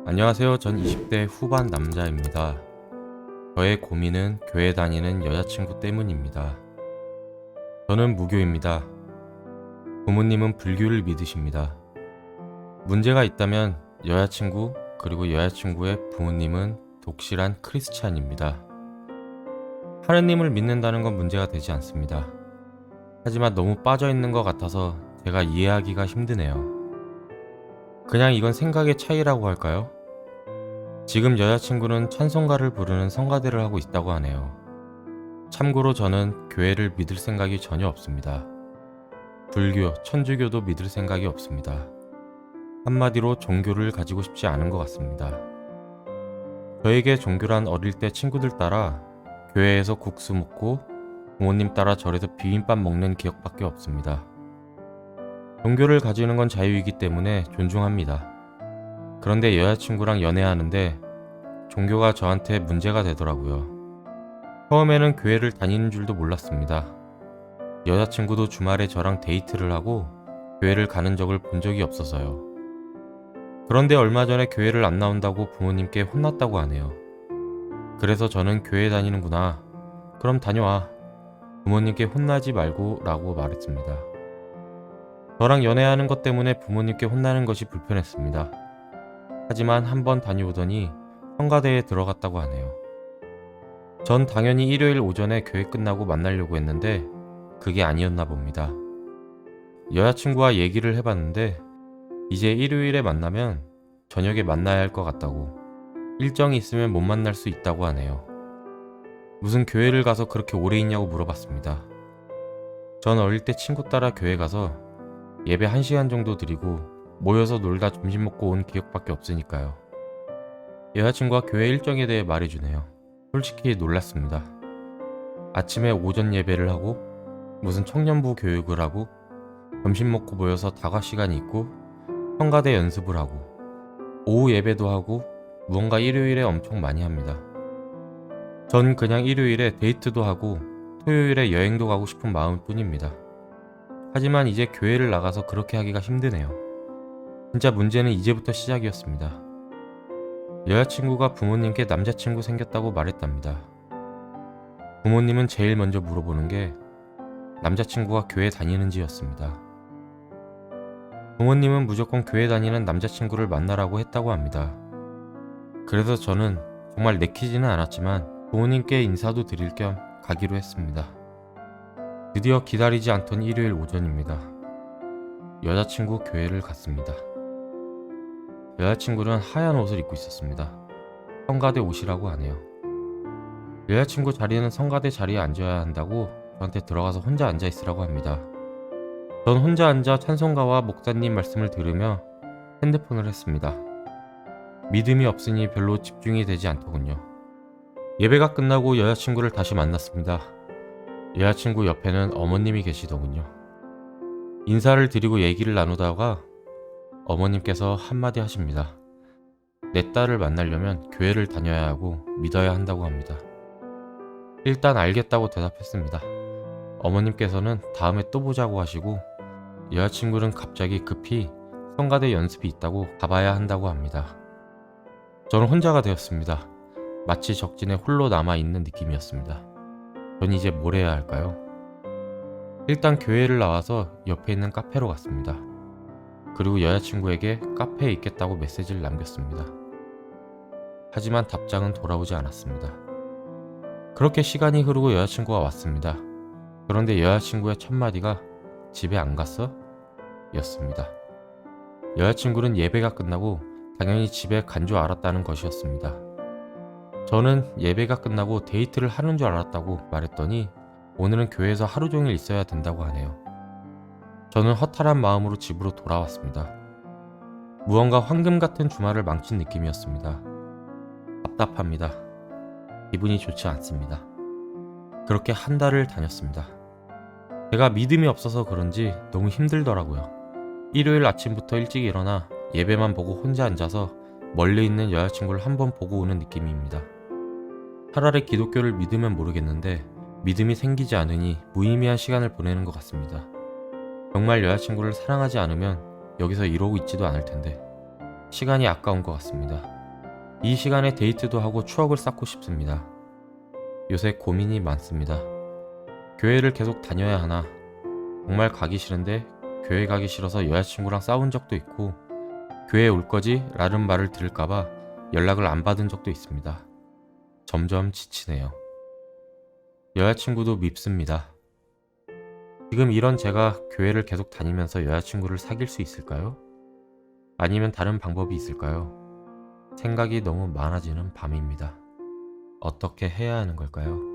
안녕하세요. 전 20대 후반 남자입니다. 저의 고민은 교회 다니는 여자친구 때문입니다. 저는 무교입니다. 부모님은 불교를 믿으십니다. 문제가 있다면 여자친구 그리고 여자친구의 부모님은 독실한 크리스찬입니다. 하느님을 믿는다는 건 문제가 되지 않습니다. 하지만 너무 빠져있는 것 같아서 제가 이해하기가 힘드네요. 그냥 이건 생각의 차이라고 할까요? 지금 여자친구는 찬송가를 부르는 성가대를 하고 있다고 하네요. 참고로 저는 교회를 믿을 생각이 전혀 없습니다. 불교, 천주교도 믿을 생각이 없습니다. 한마디로 종교를 가지고 싶지 않은 것 같습니다. 저에게 종교란 어릴 때 친구들 따라 교회에서 국수 먹고 부모님 따라 절에서 비빔밥 먹는 기억밖에 없습니다. 종교를 가지는 건 자유이기 때문에 존중합니다. 그런데 여자친구랑 연애하는데 종교가 저한테 문제가 되더라고요. 처음에는 교회를 다니는 줄도 몰랐습니다. 여자친구도 주말에 저랑 데이트를 하고 교회를 가는 적을 본 적이 없어서요. 그런데 얼마 전에 교회를 안 나온다고 부모님께 혼났다고 하네요. 그래서 저는 교회 다니는구나. 그럼 다녀와. 부모님께 혼나지 말고 라고 말했습니다. 저랑 연애하는 것 때문에 부모님께 혼나는 것이 불편했습니다. 하지만 한번 다녀오더니 성가대에 들어갔다고 하네요. 전 당연히 일요일 오전에 교회 끝나고 만나려고 했는데 그게 아니었나 봅니다. 여자친구와 얘기를 해봤는데 이제 일요일에 만나면 저녁에 만나야 할 것 같다고, 일정이 있으면 못 만날 수 있다고 하네요. 무슨 교회를 가서 그렇게 오래 있냐고 물어봤습니다. 전 어릴 때 친구 따라 교회 가서 예배 1시간 정도 드리고 모여서 놀다 점심 먹고 온 기억밖에 없으니까요. 여자친구가 교회 일정에 대해 말해주네요. 솔직히 놀랐습니다. 아침에 오전 예배를 하고 무슨 청년부 교육을 하고 점심 먹고 모여서 다과 시간이 있고 성가대 연습을 하고 오후 예배도 하고 무언가 일요일에 엄청 많이 합니다. 전 그냥 일요일에 데이트도 하고 토요일에 여행도 가고 싶은 마음뿐입니다. 하지만 이제 교회를 나가서 그렇게 하기가 힘드네요. 진짜 문제는 이제부터 시작이었습니다. 여자친구가 부모님께 남자친구 생겼다고 말했답니다. 부모님은 제일 먼저 물어보는 게 남자친구가 교회 다니는지였습니다. 부모님은 무조건 교회 다니는 남자친구를 만나라고 했다고 합니다. 그래서 저는 정말 내키지는 않았지만 부모님께 인사도 드릴 겸 가기로 했습니다. 드디어 기다리지 않던 일요일 오전입니다. 여자친구 교회를 갔습니다. 여자친구는 하얀 옷을 입고 있었습니다. 성가대 옷이라고 하네요. 여자친구 자리는 성가대 자리에 앉아야 한다고 저한테 들어가서 혼자 앉아 있으라고 합니다. 전 혼자 앉아 찬송가와 목사님 말씀을 들으며 핸드폰을 했습니다. 믿음이 없으니 별로 집중이 되지 않더군요. 예배가 끝나고 여자친구를 다시 만났습니다. 여자친구 옆에는 어머님이 계시더군요. 인사를 드리고 얘기를 나누다가 어머님께서 한마디 하십니다. 내 딸을 만나려면 교회를 다녀야 하고 믿어야 한다고 합니다. 일단 알겠다고 대답했습니다. 어머님께서는 다음에 또 보자고 하시고 여자친구는 갑자기 급히 성가대 연습이 있다고 가봐야 한다고 합니다. 저는 혼자가 되었습니다. 마치 적진에 홀로 남아있는 느낌이었습니다. 전 이제 뭘 해야 할까요? 일단 교회를 나와서 옆에 있는 카페로 갔습니다. 그리고 여자친구에게 카페에 있겠다고 메시지를 남겼습니다. 하지만 답장은 돌아오지 않았습니다. 그렇게 시간이 흐르고 여자친구가 왔습니다. 그런데 여자친구의 첫 마디가 집에 안 갔어? 였습니다. 여자친구는 예배가 끝나고 당연히 집에 간 줄 알았다는 것이었습니다. 저는 예배가 끝나고 데이트를 하는 줄 알았다고 말했더니 오늘은 교회에서 하루 종일 있어야 된다고 하네요. 저는 허탈한 마음으로 집으로 돌아왔습니다. 무언가 황금 같은 주말을 망친 느낌이었습니다. 답답합니다. 기분이 좋지 않습니다. 그렇게 한 달을 다녔습니다. 제가 믿음이 없어서 그런지 너무 힘들더라고요. 일요일 아침부터 일찍 일어나 예배만 보고 혼자 앉아서 멀리 있는 여자친구를 한번 보고 오는 느낌입니다. 차라리 기독교를 믿으면 모르겠는데 믿음이 생기지 않으니 무의미한 시간을 보내는 것 같습니다. 정말 여자친구를 사랑하지 않으면 여기서 이러고 있지도 않을 텐데 시간이 아까운 것 같습니다. 이 시간에 데이트도 하고 추억을 쌓고 싶습니다. 요새 고민이 많습니다. 교회를 계속 다녀야 하나? 정말 가기 싫은데 교회 가기 싫어서 여자친구랑 싸운 적도 있고, 교회 올 거지? 라는 말을 들을까봐 연락을 안 받은 적도 있습니다. 점점 지치네요. 여자친구도 밉습니다. 지금 이런 제가 교회를 계속 다니면서 여자친구를 사귈 수 있을까요? 아니면 다른 방법이 있을까요? 생각이 너무 많아지는 밤입니다. 어떻게 해야 하는 걸까요?